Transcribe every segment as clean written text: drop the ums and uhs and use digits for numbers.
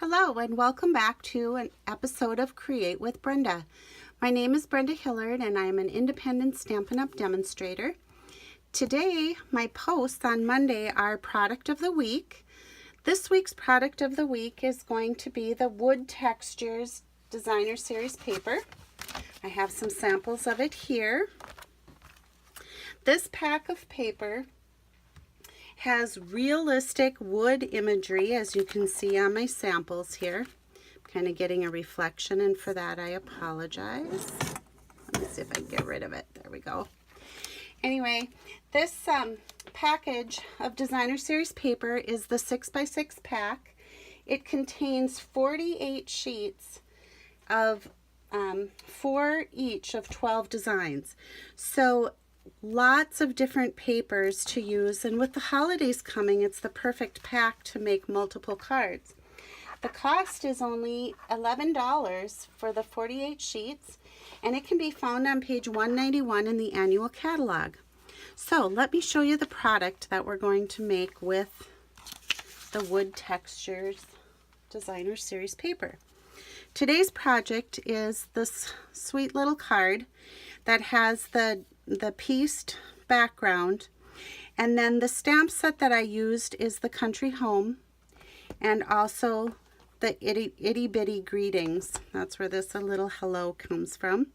Hello and welcome back to an episode of Create with Brenda. My name is Brenda Hillard and I am an independent Stampin' Up! Demonstrator. Today, my posts on Monday are Product of the Week. This week's Product of the Week is going to be the Wood Textures Designer Series paper. I have some samples of it here. This pack of paper has realistic wood imagery, as you can see on my samples here. I'm kind of getting a reflection, and for that I apologize. Let me see if I can get rid of it. There we go. Anyway, this package of Designer Series paper is the 6x6 pack. It contains 48 sheets of 4 each of 12 designs. So lots of different papers to use, and with the holidays coming, it's the perfect pack to make multiple cards. The cost is only $11 for the 48 sheets, and it can be found on page 191 in the annual catalog. So let me show you the product that we're going to make with the Wood Textures Designer Series paper. Today's project is this sweet little card that has the pieced background, and then the stamp set that I used is the Country Home and also the itty bitty greetings. That's where this a little hello comes from.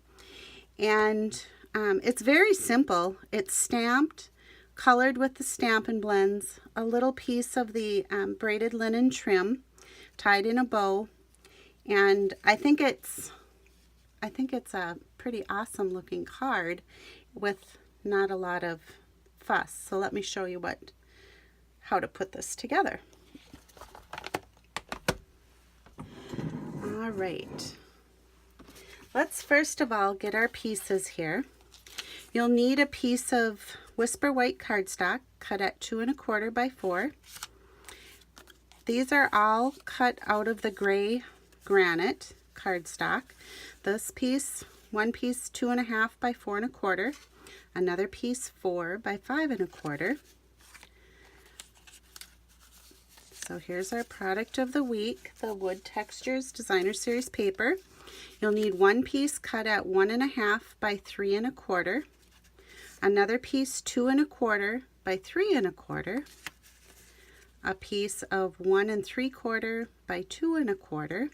And it's very simple. It's stamped, colored with the Stampin' Blends, a little piece of the braided linen trim tied in a bow, and I think it's a pretty awesome looking card with not a lot of fuss. So let me show you how to put this together. All right. Let's first of all get our pieces here. You'll need a piece of Whisper White cardstock cut at 2 1/4 by 4. These are all cut out of the gray granite cardstock. This piece, one piece 2 1/2 by 4 1/4, another piece 4 by 5 1/4. So here's our product of the week, the Wood Textures Designer Series paper. You'll need one piece cut at 1 1/2 by 3 1/4, another piece 2 1/4 by 3 1/4, a piece of 1 3/4 by 2 1/4,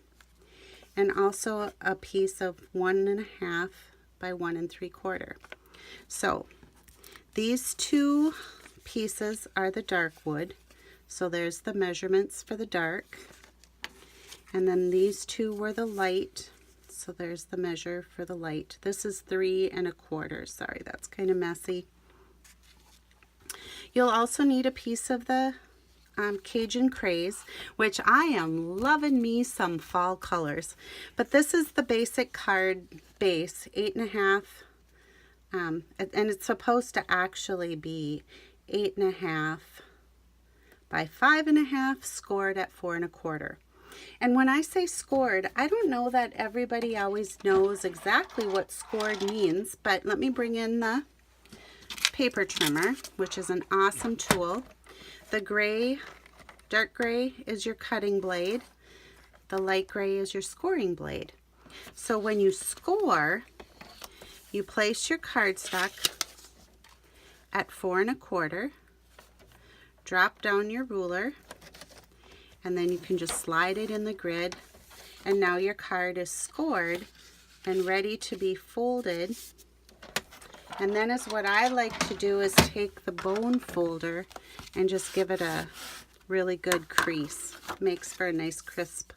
and also a piece of 1 1/2 by 1 3/4. So these two pieces are the dark wood. So there's the measurements for the dark. And then these two were the light. So there's the measure for the light. This is 3 1/4. Sorry, that's kind of messy. You'll also need a piece of the Cajun Craze, which I am loving me some fall colors. But this is the basic card base, 8 1/2, and it's supposed to actually be 8 1/2 by 5 1/2, scored at 4 1/4. And when I say scored, I don't know that everybody always knows exactly what scored means, but let me bring in the paper trimmer, which is an awesome tool. The gray, dark gray is your cutting blade. The light gray is your scoring blade. So when you score, you place your cardstock at 4 1/4, drop down your ruler, and then you can just slide it in the grid, and now your card is scored and ready to be folded. And then is what I like to do is take the bone folder and just give it a really good crease. Makes for a nice crisp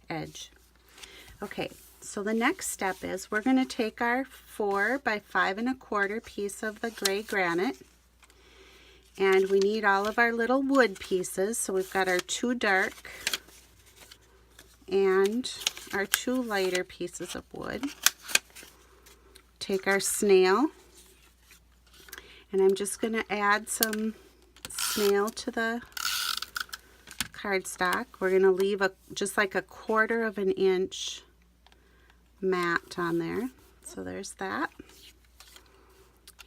edge. Okay, so the next step is we're going to take our 4 by 5 1/4 piece of the gray granite, and we need all of our little wood pieces. So we've got our 2 dark and our 2 lighter pieces of wood. Take our snail, and I'm just going to add some snail to the cardstock. We're going to leave just like a 1/4 of an inch mat on there. So there's that.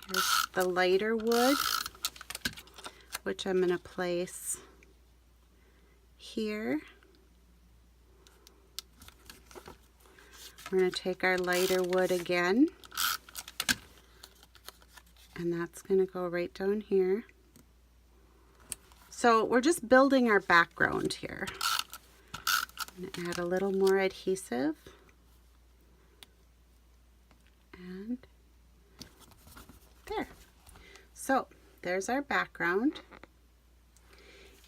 Here's the lighter wood, which I'm going to place here. We're going to take our lighter wood again, and that's going to go right down here. So we're just building our background here. I'm going to add a little more adhesive. And there. So there's our background.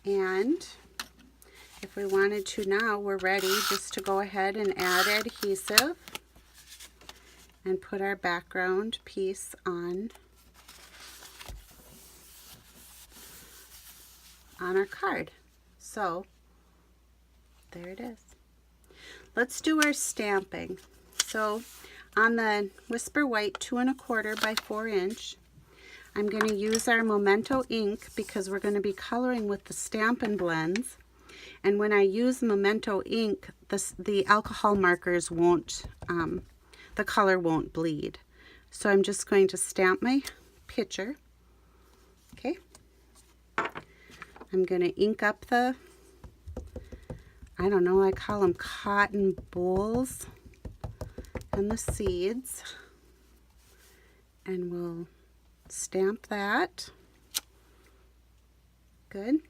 And if we wanted to now, we're ready just to go ahead and add adhesive and put our background piece on our card. So there it is. Let's do our stamping. So on the Whisper White 2 1/4 by 4 inch, I'm going to use our Memento Ink because we're going to be coloring with the Stampin' Blends. And when I use Memento Ink, the alcohol markers won't, the color won't bleed. So I'm just going to stamp my picture. Okay. I'm going to ink up the, I don't know, I call them cotton bolls and the seeds. And we'll stamp that. Good.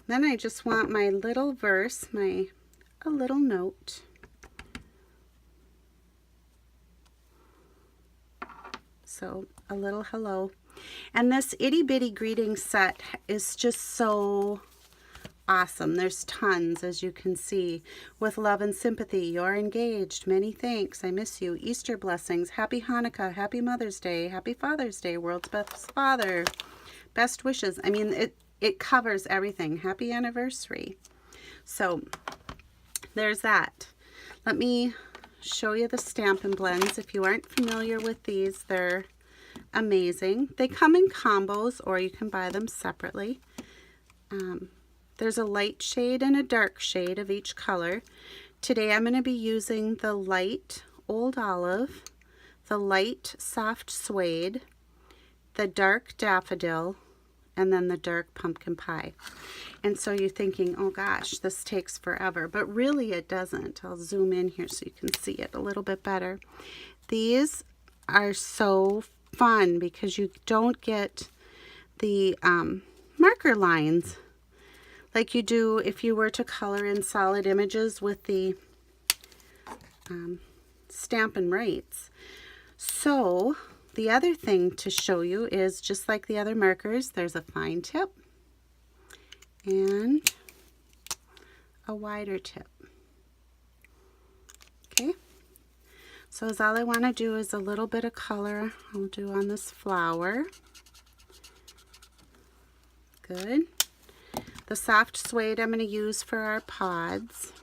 Then I just want my little verse, a little note. So a little hello. And this itty bitty greeting set is just so awesome. There's tons, as you can see. With love and sympathy, you're engaged. Many thanks. I miss you. Easter blessings. Happy Hanukkah. Happy Mother's Day. Happy Father's Day. World's best father. Best wishes. I mean, it covers everything. Happy anniversary. So there's that. Let me show you the Stampin' Blends. If you aren't familiar with these, they're amazing. They come in combos, or you can buy them separately. There's a light shade and a dark shade of each color. Today I'm going to be using the light Old Olive, the light Soft Suede, the dark Daffodil, and then the dark Pumpkin Pie. And so you're thinking, oh gosh, this takes forever, but really it doesn't. I'll zoom in here so you can see it a little bit better. These are so fun because you don't get the marker lines like you do if you were to color in solid images with the Stampin' Rights. So the other thing to show you is, just like the other markers, there's a fine tip and a wider tip. Okay, so as all I want to do is a little bit of color I'll do on this flower. Good. The soft suede I'm going to use for our pods.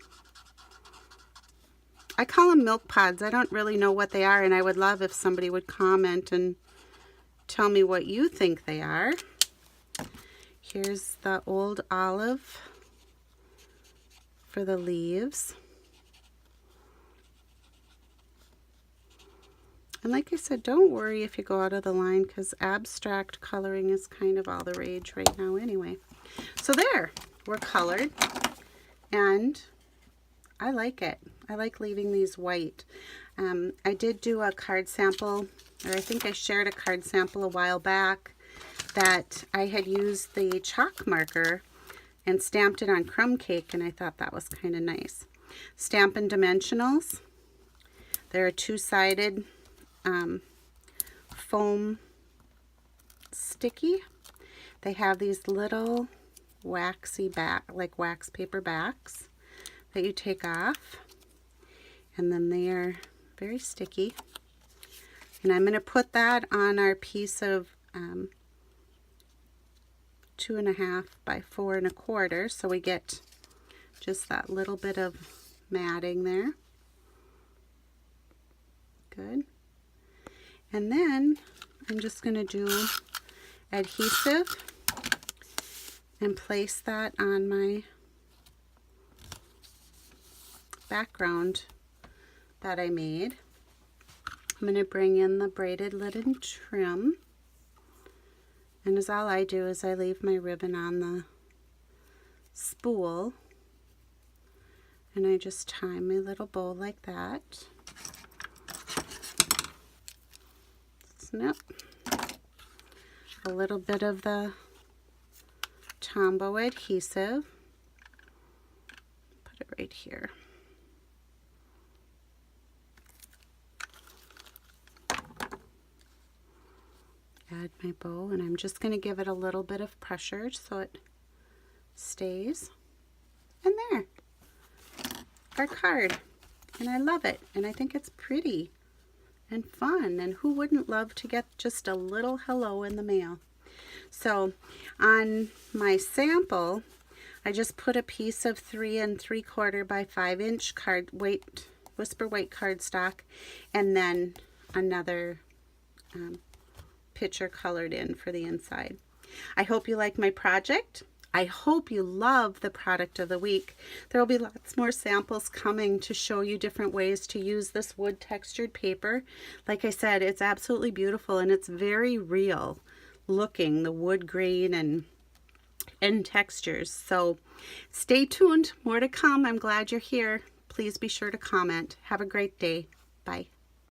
I call them milk pods. I don't really know what they are, and I would love if somebody would comment and tell me what you think they are. Here's the Old Olive for the leaves. And like I said, don't worry if you go out of the line, because abstract coloring is kind of all the rage right now anyway. So there, we're colored, and I like it. I like leaving these white. I did do a card sample, or I think I shared a card sample a while back, that I had used the chalk marker and stamped it on crumb cake, and I thought that was kind of nice. Stampin' Dimensionals. They're a two-sided foam sticky. They have these little waxy like wax paper backs that you take off, and then they are very sticky. And I'm going to put that on our piece of 2.5 by 4 1/4, so we get just that little bit of matting there. Good. And then I'm just going to do adhesive and place that on my background that I made. I'm going to bring in the braided linen trim, and as all I do is I leave my ribbon on the spool, And I just tie my little bow like that. Snip. A little bit of the Tombow adhesive. Put it right here. Add my bow, and I'm just going to give it a little bit of pressure so it stays. And there, our card. And I love it, and I think it's pretty and fun, and who wouldn't love to get just a little hello in the mail? So on my sample, I just put a piece of 3 3/4 by 5 inch whisper weight cardstock, and then another picture colored in for the inside. I hope you like my project. I hope you love the product of the week. There will be lots more samples coming to show you different ways to use this wood textured paper. Like I said, it's absolutely beautiful, and it's very real looking, the wood grain and textures. So stay tuned, more to come. I'm glad you're here. Please be sure to comment. Have a great day. Bye.